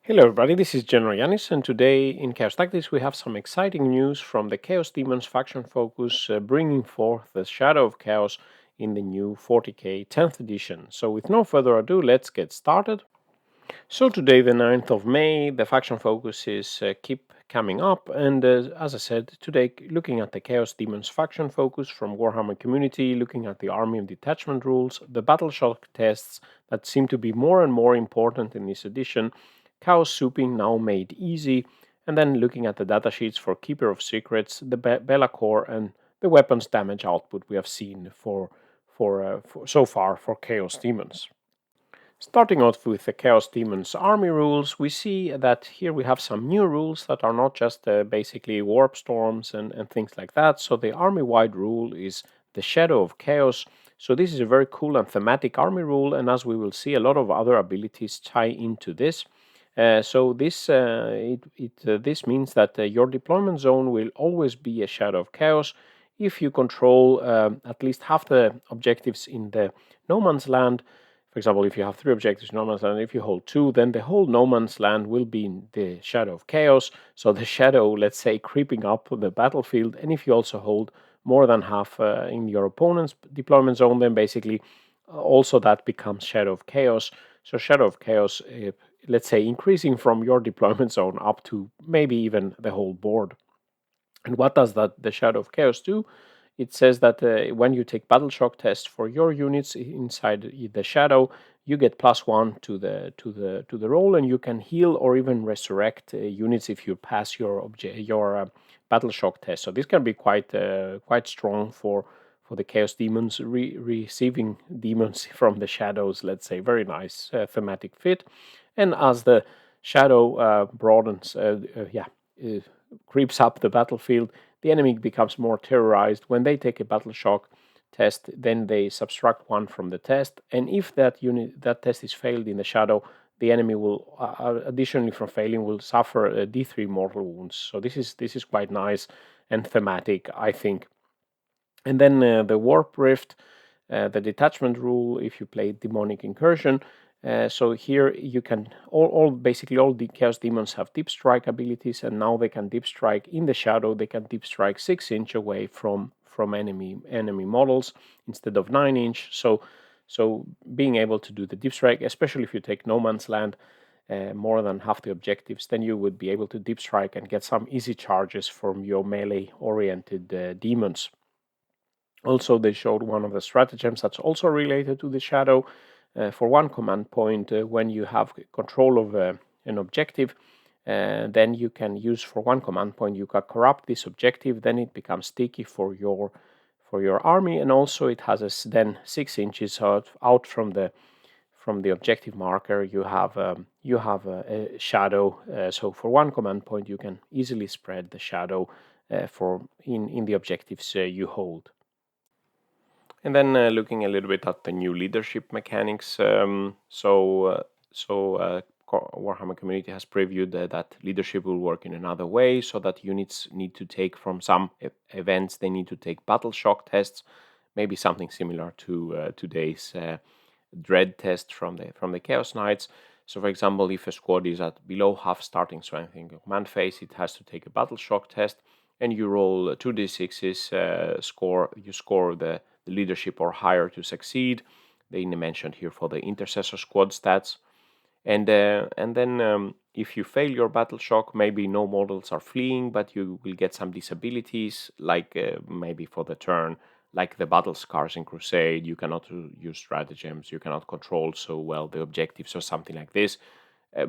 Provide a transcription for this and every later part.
Hello everybody, this is GeneralJannis, and today in Chaos Tactics we have some exciting news from the Chaos Demons faction focus bringing forth the Shadow of Chaos in the new 40k 10th edition. So with no further ado, let's get started. So today, the 9th of May, the faction focus is keep coming up, and as I said, today looking at the Chaos Demons faction focus from Warhammer community, looking at the army of detachment rules, the Battleshock tests that seem to be more and more important in this edition, Chaos Souping now made easy, and then looking at the datasheets for Keeper of Secrets, the Belakor, and the weapons damage output we have seen for so far for Chaos Demons. Starting off with the Chaos Demons army rules, we see that here we have some new rules that are not just basically warp storms and things like that. So the army-wide rule is the Shadow of Chaos. So this is a very cool and thematic army rule, and as we will see, a lot of other abilities tie into this. This means that your deployment zone will always be a Shadow of Chaos if you control at least half the objectives in the no man's land. For example, if you have 3 objectives in no man's land, if you hold 2, then the whole no man's land will be in the Shadow of Chaos. So the shadow, let's say, creeping up the battlefield. And if you also hold more than half in your opponent's deployment zone, then basically also that becomes Shadow of Chaos. So Shadow of Chaos, let's say, increasing from your deployment zone up to maybe even the whole board. And what does the Shadow of Chaos do? It says that when you take Battleshock test for your units inside the Shadow, you get +1 to the roll, and you can heal or even resurrect units if you pass your Battleshock test. So this can be quite strong for the Chaos Demons, receiving demons from the shadows. Let's say very nice thematic fit. And as the Shadow broadens, creeps up the battlefield, the enemy becomes more terrorized. When they take a Battleshock test, then they subtract 1 from the test, and if that test is failed in the Shadow, the enemy will, additionally from failing, will suffer D3 mortal wounds. So this is quite nice and thematic, I think. And then the Warp Rift, the detachment rule, if you play Demonic Incursion. So here you can basically all the Chaos Demons have deep strike abilities, and now they can deep strike in the Shadow. They can deep strike 6 inch away from enemy models instead of 9 inch. So being able to do the deep strike, especially if you take no man's land, more than half the objectives, then you would be able to deep strike and get some easy charges from your melee oriented demons. Also, they showed one of the stratagems that's also related to the Shadow. For 1 command point, when you have control of an objective, then you can use for 1 command point, you can corrupt this objective, then it becomes sticky for your army, and also it has then 6 inches out from the objective marker. You have a shadow. So for 1 command point, you can easily spread the shadow in the objectives you hold. And then looking a little bit at the new leadership mechanics. Warhammer community has previewed that leadership will work in another way, so that units need to take from some events, they need to take Battleshock tests, maybe something similar to today's Dread test from the Chaos Knights. So for example, if a squad is at below half starting strength in command phase, it has to take a Battleshock test, and you roll 2d6s, you score the leadership or higher to succeed. They mentioned here for the intercessor squad stats. And then if you fail your Battleshock, maybe no models are fleeing, but you will get some disabilities, like maybe for the turn, like the battle scars in Crusade. You cannot use stratagems, you cannot control so well the objectives or something like this.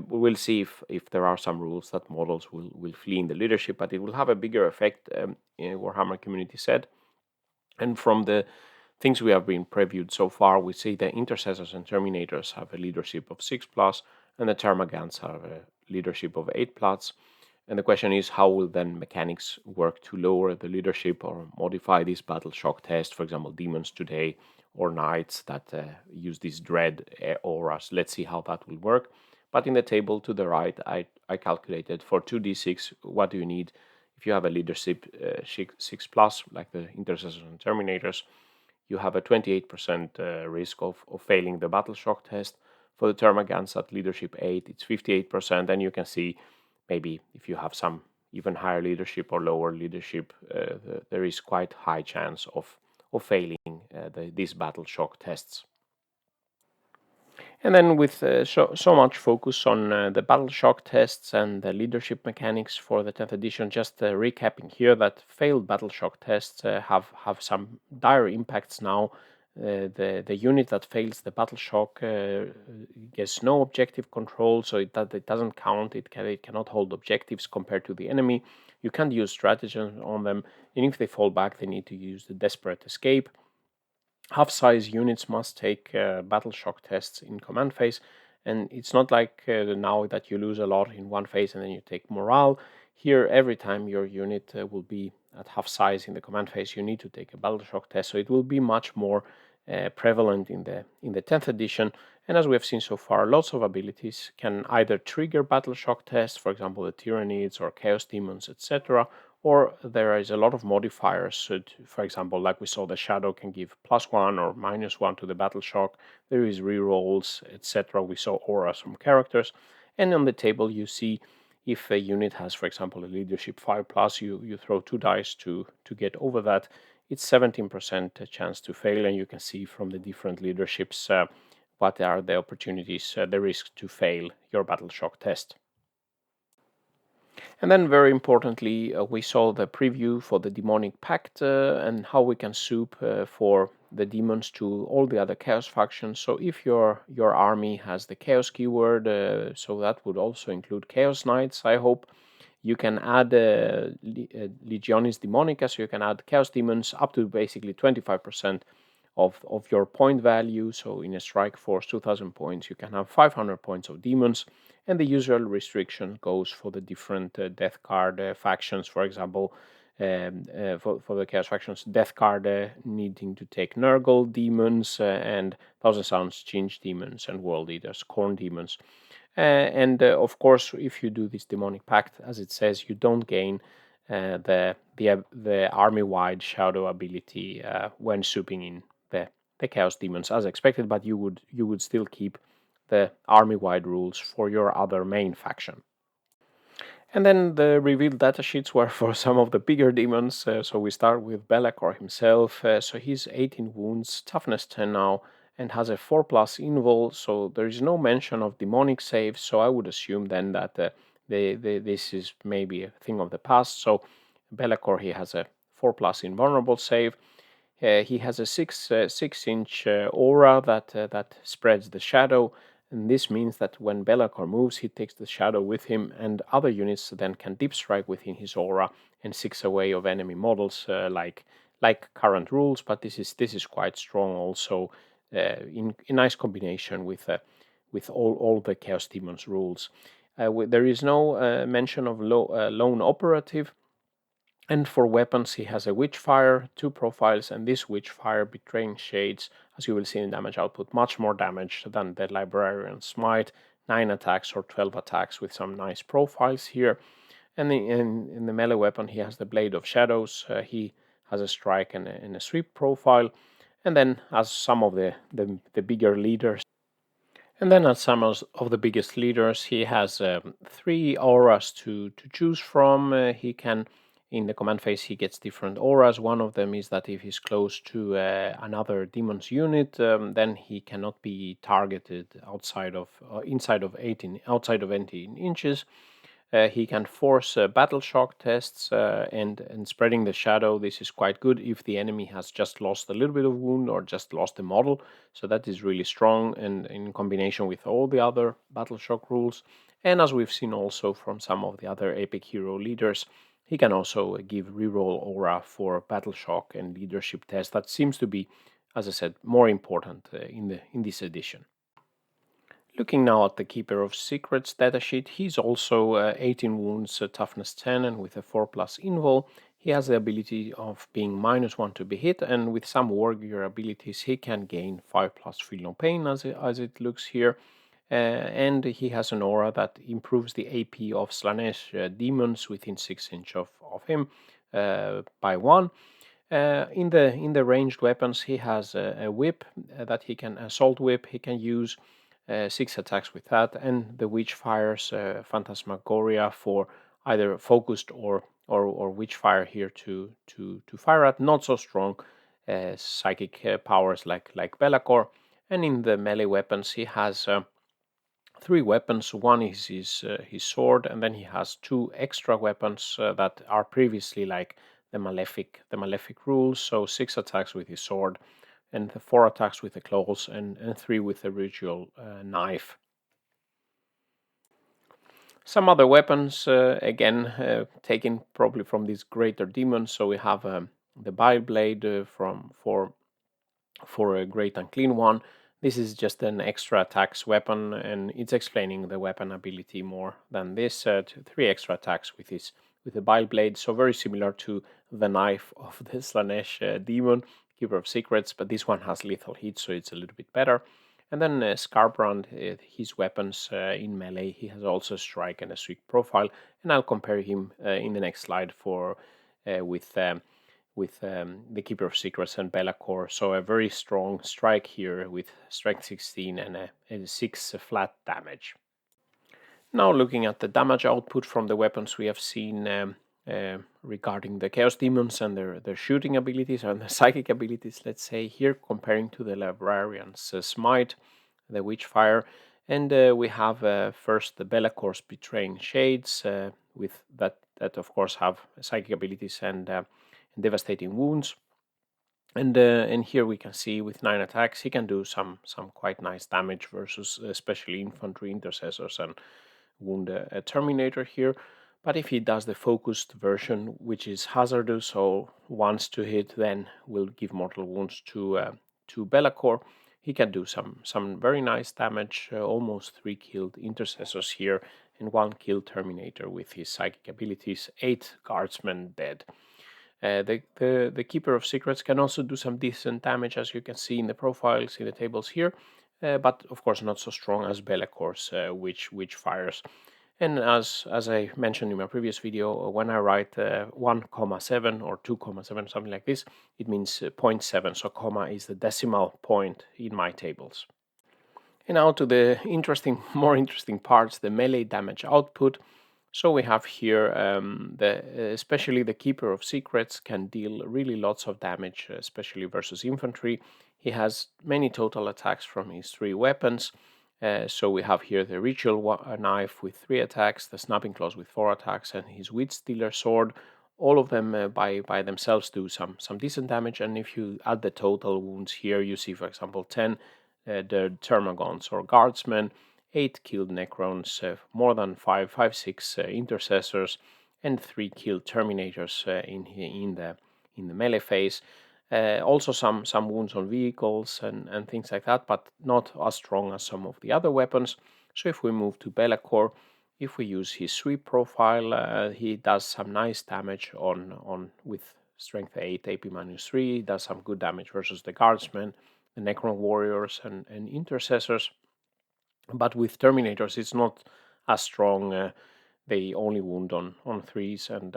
We'll see if there are some rules that models will flee in the leadership, but it will have a bigger effect, Warhammer community said. And from the things we have been previewed so far, we see the intercessors and terminators have a leadership of 6+, and the termagants have a leadership of 8+. And the question is, how will then mechanics work to lower the leadership or modify this Battleshock test? For example, demons today or knights that use these dread auras. Let's see how that will work. But in the table to the right, I calculated for 2d6, what do you need if you have a leadership 6+, like the intercessors and terminators. You have a 28% risk of failing the Battleshock test. For the Termagants at leadership 8, it's 58%, and you can see maybe if you have some even higher leadership or lower leadership, there is quite high chance of failing these Battleshock tests. And then with so much focus on the Battleshock tests and the leadership mechanics for the 10th edition, just recapping here that failed Battleshock tests have some dire impacts now. The unit that fails the Battleshock gets no objective control, so it doesn't count. It cannot hold objectives compared to the enemy. You can't use stratagems on them, and if they fall back, they need to use the Desperate Escape. Half-size units must take Battleshock tests in command phase, and it's not like now that you lose a lot in one phase and then you take morale. Here, every time your unit will be at half size in the command phase, you need to take a Battleshock test, so it will be much more prevalent in the 10th edition. And as we have seen so far, lots of abilities can either trigger Battleshock tests, for example the Tyranids or Chaos Daemons, etc., or there is a lot of modifiers. So for example, like we saw, the Shadow can give +1 or -1 to the Battleshock. There is rerolls, etc. We saw auras from characters. And on the table you see if a unit has, for example, a leadership 5+, you throw 2 dice to get over that. It's 17% chance to fail, and you can see from the different leaderships what are the opportunities, the risk to fail your Battleshock test. And then very importantly, we saw the preview for the Daemonic Pact and how we can soup for the demons to all the other Chaos factions. So if your army has the Chaos keyword, so that would also include Chaos Knights, I hope. You can add Legionis Daemonica, so you can add Chaos Demons up to basically 25% of your point value. So in a strike force, 2000 points, you can have 500 points of demons. And the usual restriction goes for the different death card factions. For example, for the Chaos factions, death card needing to take Nurgle demons and Thousand Sounds Chinch demons and World Eaters, Corn demons. And of course, if you do this Daemonic Pact, as it says, you don't gain the army-wide Shadow ability when souping in the Chaos Demons as expected, but you would still keep the army-wide rules for your other main faction. And then the revealed datasheets were for some of the bigger demons. So we start with Belakor himself. So he's 18 wounds, toughness 10 now, and has a 4+ invul. So there is no mention of Daemonic Save. So I would assume then that this is maybe a thing of the past. So Belakor, he has a 4+ invulnerable save. He has a 6-inch aura that spreads the shadow. And this means that when Belakor moves, he takes the shadow with him, and other units then can deep strike within his aura and 6 away of enemy models, like current rules. But this is quite strong also in nice combination with all the Chaos Demons rules. There is no mention of lone operative. And for weapons, he has a Witchfire, 2 profiles, and this Witchfire betraying Shades, as you will see in damage output, much more damage than the Librarian Smite, 9 attacks or 12 attacks with some nice profiles here. And in the melee weapon, he has the Blade of Shadows, he has a strike and a sweep profile, and then as some of the bigger leaders, and then as some of the biggest leaders, he has 3 auras to choose from. He can, in the command phase, he gets different auras. One of them is that if he's close to another demon's unit, then he cannot be targeted inside of 18 inches. He can force Battleshock tests and spreading the shadow. This is quite good if the enemy has just lost a little bit of wound or just lost a model. So that is really strong, and in combination with all the other Battleshock rules. And as we've seen also from some of the other epic hero leaders, he can also give reroll aura for Battleshock and leadership tests. That seems to be, as I said, more important in this edition. Looking now at the Keeper of Secrets datasheet, he's also 18 wounds, toughness 10, and with a 4+ invul. He has the ability of being -1 to be hit, and with some warrior abilities, he can gain 5+ feel no pain, as it looks here. And he has an aura that improves the AP of Slanesh demons within 6 inches of him by 1. In the ranged weapons, he has a whip that he can assault whip he can use. 6 attacks with that, and the witch fires Phantasmagoria for either focused or witch fire here to fire at. Not so strong psychic powers like Belakor. And in the melee weapons, he has 3 weapons. One is his sword, and then he has 2 extra weapons that are previously like the malefic rules. So 6 attacks with his sword, and the 4 attacks with the claws, and 3 with the ritual knife. Some other weapons, again, taken probably from these greater demons. So we have the Bile Blade for a Great Unclean One. This is just an extra attacks weapon, and it's explaining the weapon ability more than this. 3 extra attacks with the Bile Blade, so very similar to the knife of the Slanesh demon, Keeper of Secrets, but this one has lethal hit, so it's a little bit better. And then Skarbrand, his weapons in melee, he has also a strike and a sweep profile, and I'll compare him in the next slide with the Keeper of Secrets and Belakor. So a very strong strike here with strength 16 and a 6 flat damage. Now looking at the damage output from the weapons we have seen regarding the Chaos Demons and their shooting abilities and the psychic abilities, let's say here, comparing to the Librarian's Smite, the Witchfire, and we have first the Belakor's Betraying Shades, with that of course have psychic abilities and devastating wounds. And here we can see with 9 attacks he can do some quite nice damage versus especially infantry, intercessors, and wound a Terminator here. But if he does the focused version, which is hazardous, so once to hit, then will give mortal wounds to Belakor, he can do some very nice damage. Almost 3 killed intercessors here, and 1 killed Terminator with his psychic abilities. 8 guardsmen dead. The Keeper of Secrets can also do some decent damage, as you can see in the profiles in the tables here, but of course not so strong as Belakor's, which fires. And as I mentioned in my previous video, when I write 1,7 or 2,7, something like this, it means 0.7, so comma is the decimal point in my tables. And now to the more interesting parts, the melee damage output. So we have here, especially the Keeper of Secrets can deal really lots of damage, especially versus infantry. He has many total attacks from his 3 weapons. So we have here the Ritual Knife with 3 attacks, the Snapping Claws with 4 attacks, and his Witch Stealer Sword. All of them by themselves do some decent damage. And if you add the total wounds here, you see, for example, 10 the Termagants or Guardsmen, 8 killed Necrons, more than 6 intercessors, and 3 killed Terminators in the melee phase. Also some wounds on vehicles and things like that, but not as strong as some of the other weapons. So if we move to Belakor, if we use his sweep profile, he does some nice damage on with strength 8, AP -3. He does some good damage versus the Guardsmen, the Necron Warriors, and intercessors. But with Terminators, it's not as strong. They only wound on 3s, and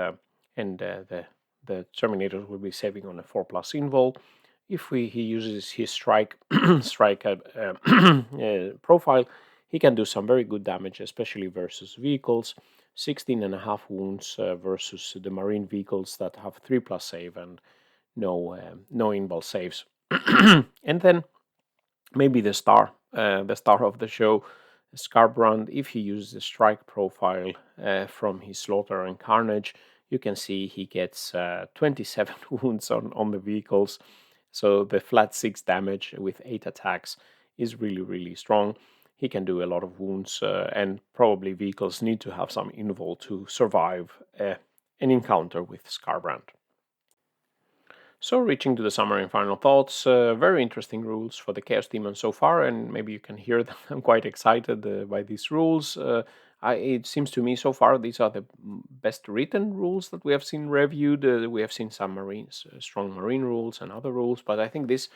the Terminators will be saving on a 4+ invul. If he uses his strike profile, he can do some very good damage, especially versus vehicles. 16.5 wounds versus the marine vehicles that have 3+ save and no invul saves. And then maybe the star of the show, Skarbrand. If he uses the strike profile from his Slaughter and Carnage, you can see he gets 27 wounds on the vehicles. So the flat 6 damage with 8 attacks is really, really strong. He can do a lot of wounds, and probably vehicles need to have some invul to survive an encounter with Skarbrand. So reaching to the summary and final thoughts, very interesting rules for the Chaos Demon so far, and maybe you can hear that I'm quite excited by these rules. It seems to me so far these are the best written rules that we have seen reviewed. We have seen some strong marine rules and other rules, but I think this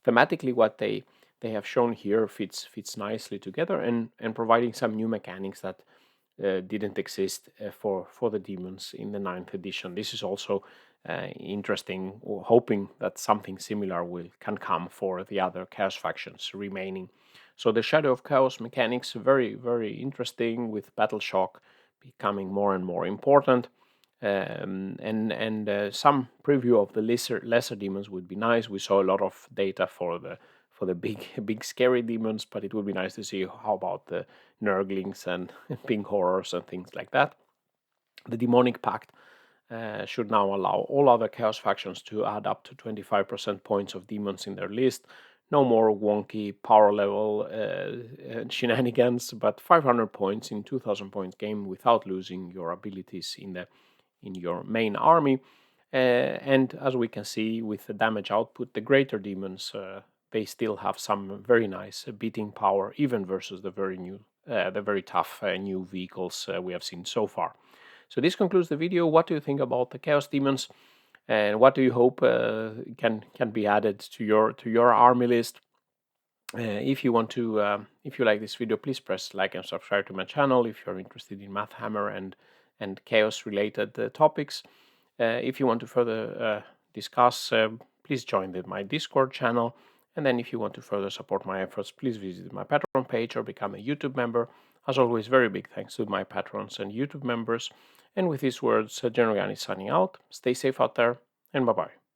thematically what they have shown here fits nicely together and providing some new mechanics that didn't exist for the demons in the 9th edition. This is also interesting, hoping that something similar can come for the other Chaos factions remaining. So the Shadow of Chaos mechanics very, very interesting, with Battleshock becoming more and more important. And some preview of the lesser demons would be nice. We saw a lot of data for the big scary demons, but it would be nice to see how about the Nurglings and pink horrors and things like that. The Daemonic Pact should now allow all other Chaos factions to add up to 25% points of demons in their list. No more wonky power level shenanigans, but 500 points in 2000 point game without losing your abilities in your main army. And as we can see with the damage output, the greater demons they still have some very nice beating power, even versus the very tough new vehicles we have seen so far. So this concludes the video. What do you think about the Chaos Demons, and what do you hope can be added to your army list? If you like this video, please press like and subscribe to my channel if you're interested in mathhammer and chaos related topics. If you want to further discuss, please join my Discord channel. And then if you want to further support my efforts, please visit my Patreon page or become a YouTube member. As always, very big thanks to my patrons and YouTube members. And with these words, GeneralJannis signing out. Stay safe out there, and bye-bye.